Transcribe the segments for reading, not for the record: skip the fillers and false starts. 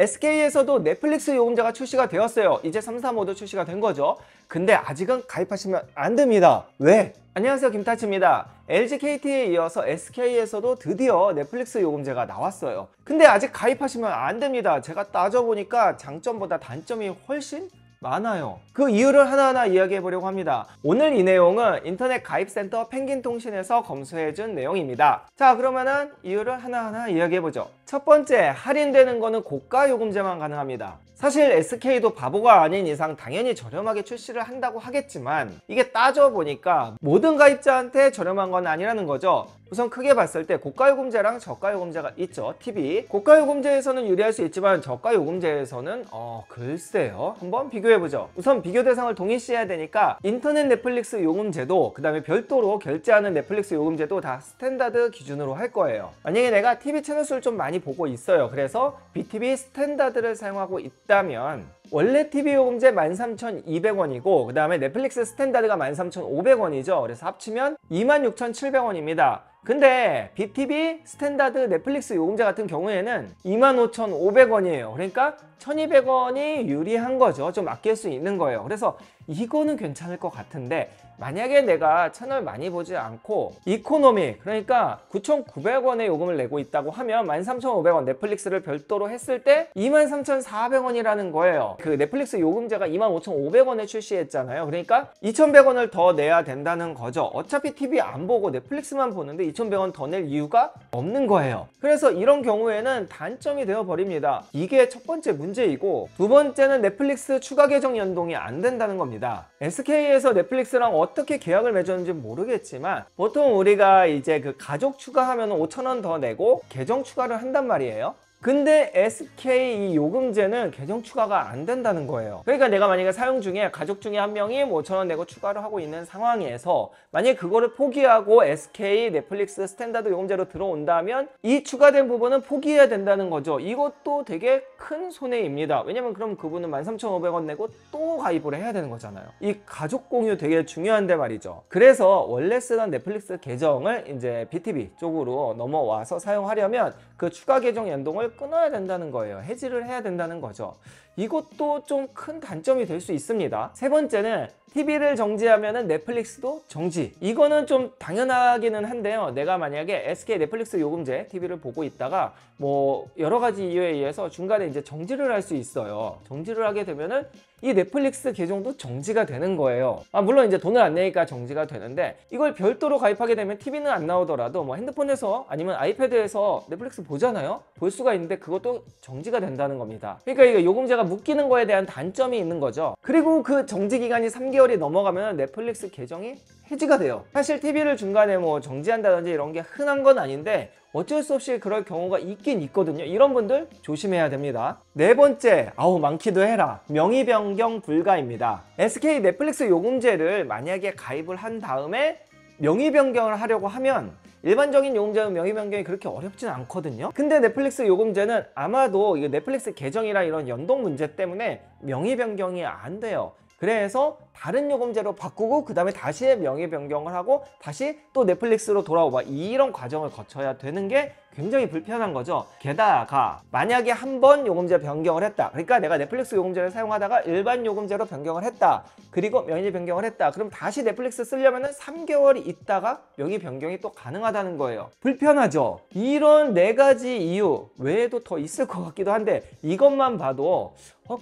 SK에서도 넷플릭스 요금제가 출시가 되었어요. 이제 3, 4 모두 출시가 된 거죠. 근데 아직은 가입하시면 안 됩니다. 왜? 안녕하세요, 김타치입니다. LG KT에 이어서 SK에서도 드디어 넷플릭스 요금제가 나왔어요. 근데 아직 가입하시면 안 됩니다. 제가 따져보니까 장점보다 단점이 훨씬 많아요. 그 이유를 하나하나 이야기해 보려고 합니다. 오늘 이 내용은 인터넷 가입센터 펭귄통신에서 검수해준 내용입니다. 자, 그러면은 이유를 하나하나 이야기해 보죠. 첫 번째, 할인되는 거는 고가 요금제만 가능합니다. 사실 SK도 바보가 아닌 이상 당연히 저렴하게 출시를 한다고 하겠지만 이게 따져보니까 모든 가입자한테 저렴한 건 아니라는 거죠. 우선 크게 봤을 때 고가 요금제랑 저가 요금제가 있죠. TV 고가 요금제에서는 유리할 수 있지만 저가 요금제에서는 글쎄요, 한번 비교해보죠. 우선 비교 대상을 동일시해야 되니까 인터넷 넷플릭스 요금제도 그 다음에 별도로 결제하는 넷플릭스 요금제도 다 스탠다드 기준으로 할 거예요. 만약에 내가 TV 채널 수를 좀 많이 보고 있어요. 그래서 BTV 스탠다드를 사용하고 있다면 원래 TV 요금제 13,200원이고 그 다음에 넷플릭스 스탠다드가 13,500원이죠. 그래서 합치면 26,700원입니다. 근데 BTV 스탠다드 넷플릭스 요금제 같은 경우에는 25,500원이에요. 그러니까 1,200원이 유리한 거죠. 좀 아낄 수 있는 거예요. 그래서 이거는 괜찮을 것 같은데 만약에 내가 채널 많이 보지 않고 이코노미, 그러니까 9,900원의 요금을 내고 있다고 하면 13,500원 넷플릭스를 별도로 했을 때 23,400원이라는 거예요. 그 넷플릭스 요금제가 25,500원에 출시했잖아요. 그러니까 2,100원을 더 내야 된다는 거죠. 어차피 TV 안 보고 넷플릭스만 보는데 2,100원 더 낼 이유가 없는 거예요. 그래서 이런 경우에는 단점이 되어 버립니다. 이게 첫 번째 문제이고, 두 번째는 넷플릭스 추가 계정 연동이 안 된다는 겁니다. SK에서 넷플릭스랑 어떻게 계약을 맺었는지 모르겠지만 보통 우리가 이제 그 가족 추가하면 5,000원 더 내고 계정 추가를 한단 말이에요. 근데 SK 이 요금제는 계정 추가가 안 된다는 거예요. 그러니까 내가 만약에 사용 중에 가족 중에 한 명이 5,000원 내고 추가를 하고 있는 상황에서 만약에 그거를 포기하고 SK 넷플릭스 스탠다드 요금제로 들어온다면 이 추가된 부분은 포기해야 된다는 거죠. 이것도 되게 큰 손해입니다. 왜냐면 그럼 그분은 13,500원 내고 또 가입을 해야 되는 거잖아요. 이 가족 공유 되게 중요한데 말이죠. 그래서 원래 쓰던 넷플릭스 계정을 이제 BTV 쪽으로 넘어와서 사용하려면 그 추가 계정 연동을 끊어야 된다는 거예요. 해지를 해야 된다는 거죠. 이것도 좀 큰 단점이 될 수 있습니다. 세 번째는 TV를 정지하면 넷플릭스도 정지. 이거는 좀 당연하기는 한데요. 내가 만약에 SK 넷플릭스 요금제 TV를 보고 있다가 뭐 여러 가지 이유에 의해서 중간에 이제 정지를 할 수 있어요. 정지를 하게 되면은 이 넷플릭스 계정도 정지가 되는 거예요. 물론 이제 돈을 안 내니까 정지가 되는데 이걸 별도로 가입하게 되면 TV는 안 나오더라도 뭐 핸드폰에서 아니면 아이패드에서 넷플릭스 보잖아요. 볼 수가 있는데 그것도 정지가 된다는 겁니다. 그러니까 이거 요금제가 묶이는 거에 대한 단점이 있는 거죠. 그리고 그 정지 기간이 3개월이 넘어가면 넷플릭스 계정이 해지가 돼요. 사실 TV를 중간에 뭐 정지한다든지 이런 게 흔한 건 아닌데 어쩔 수 없이 그럴 경우가 있긴 있거든요. 이런 분들 조심해야 됩니다. 네 번째, 많기도 해라, 명의 변경 불가입니다. SK 넷플릭스 요금제를 만약에 가입을 한 다음에 명의 변경을 하려고 하면 일반적인 요금제는 명의 변경이 그렇게 어렵진 않거든요. 근데 넷플릭스 요금제는 아마도 이 넷플릭스 계정이랑 이런 연동 문제 때문에 명의 변경이 안 돼요. 그래서 다른 요금제로 바꾸고 그 다음에 다시 명의 변경을 하고 다시 또 넷플릭스로 돌아오고 이런 과정을 거쳐야 되는 게 굉장히 불편한 거죠. 게다가 만약에 한 번 요금제 변경을 했다. 그러니까 내가 넷플릭스 요금제를 사용하다가 일반 요금제로 변경을 했다. 그리고 명의 변경을 했다. 그럼 다시 넷플릭스 쓰려면 3개월이 있다가 명의 변경이 또 가능하다는 거예요. 불편하죠. 이런 네 가지 이유 외에도 더 있을 것 같기도 한데 이것만 봐도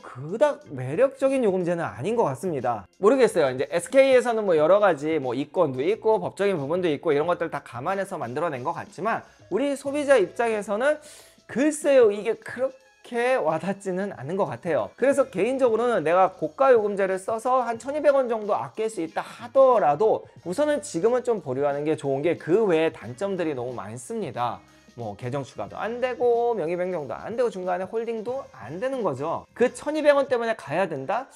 그닥 매력적인 요금제는 아닌 것 같습니다. 모르겠어요. 이제 SK에서는 뭐 여러 가지 뭐 이권도 있고 법적인 부분도 있고 이런 것들 다 감안해서 만들어낸 것 같지만 우리 소비자 입장에서는 글쎄요, 이게 그렇게 와닿지는 않은 것 같아요. 그래서 개인적으로는 내가 고가 요금제를 써서 한 1,200원 정도 아낄 수 있다 하더라도 우선은 지금은 좀 보류하는 게 좋은 게 그 외에 단점들이 너무 많습니다. 뭐 계정 추가도 안 되고 명의 변경도 안 되고 중간에 홀딩도 안 되는 거죠. 그 1,200원 때문에 가야 된다?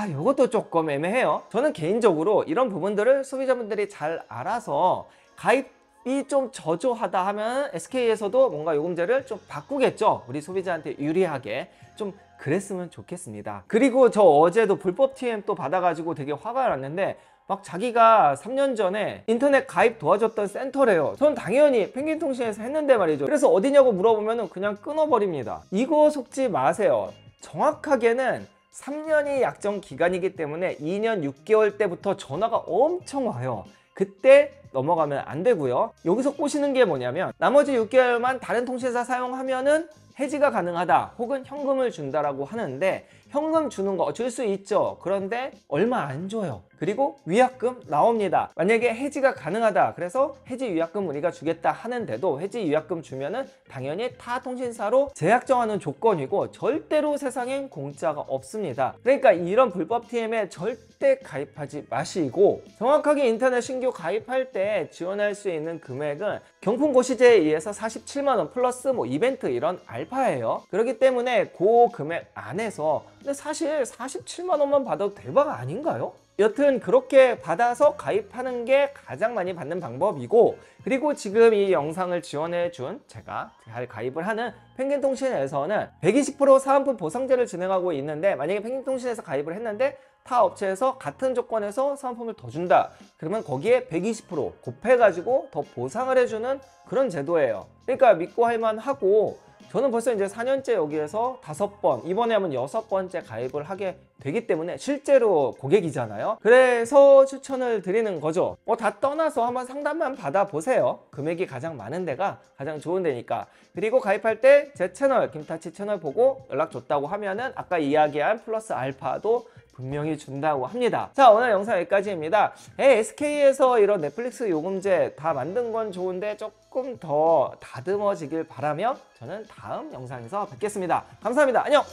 이것도 조금 애매해요. 저는 개인적으로 이런 부분들을 소비자분들이 잘 알아서 가입이 좀 저조하다 하면 SK에서도 뭔가 요금제를 좀 바꾸겠죠. 우리 소비자한테 유리하게 좀 그랬으면 좋겠습니다. 그리고 저 어제도 불법 TM 또 받아가지고 되게 화가 났는데 막 자기가 3년 전에 인터넷 가입 도와줬던 센터래요. 전 당연히 펭귄통신에서 했는데 말이죠. 그래서 어디냐고 물어보면 그냥 끊어버립니다. 이거 속지 마세요. 정확하게는 3년이 약정 기간이기 때문에 2년 6개월 때부터 전화가 엄청 와요. 그때 넘어가면 안 되고요. 여기서 꼬시는 게 뭐냐면 나머지 6개월만 다른 통신사 사용하면은 해지가 가능하다 혹은 현금을 준다라고 하는데, 현금 주는 거 줄 수 있죠. 그런데 얼마 안 줘요. 그리고 위약금 나옵니다. 만약에 해지가 가능하다 그래서 해지 위약금 우리가 주겠다 하는데도 해지 위약금 주면은 당연히 타 통신사로 제약 정하는 조건이고 절대로 세상엔 공짜가 없습니다. 그러니까 이런 불법 TM에 절대 가입하지 마시고, 정확하게 인터넷 신규 가입할 때 지원할 수 있는 금액은 경품고시제에 의해서 47만원 플러스 뭐 이벤트 이런 알파예요. 그렇기 때문에 그 금액 안에서, 근데 사실 47만원만 받아도 대박 아닌가요? 여튼 그렇게 받아서 가입하는 게 가장 많이 받는 방법이고, 그리고 지금 이 영상을 지원해준 제가 잘 가입을 하는 펭귄통신에서는 120% 사은품 보상제를 진행하고 있는데, 만약에 펭귄통신에서 가입을 했는데 타 업체에서 같은 조건에서 사은품을 더 준다 그러면 거기에 120% 곱해가지고 더 보상을 해주는 그런 제도예요. 그러니까 믿고 할만하고, 저는 벌써 이제 4년째 여기에서 5번, 이번에 하면 6번째 가입을 하게 되기 때문에 실제로 고객이잖아요. 그래서 추천을 드리는 거죠. 다 떠나서 한번 상담만 받아보세요. 금액이 가장 많은 데가 가장 좋은 데니까. 그리고 가입할 때 제 채널, 김타치 채널 보고 연락 줬다고 하면은 아까 이야기한 플러스 알파도 분명히 준다고 합니다. 자, 오늘 영상 여기까지입니다. SK에서 이런 넷플릭스 요금제 다 만든 건 좋은데 조금 더 다듬어지길 바라며 저는 다음 영상에서 뵙겠습니다. 감사합니다. 안녕!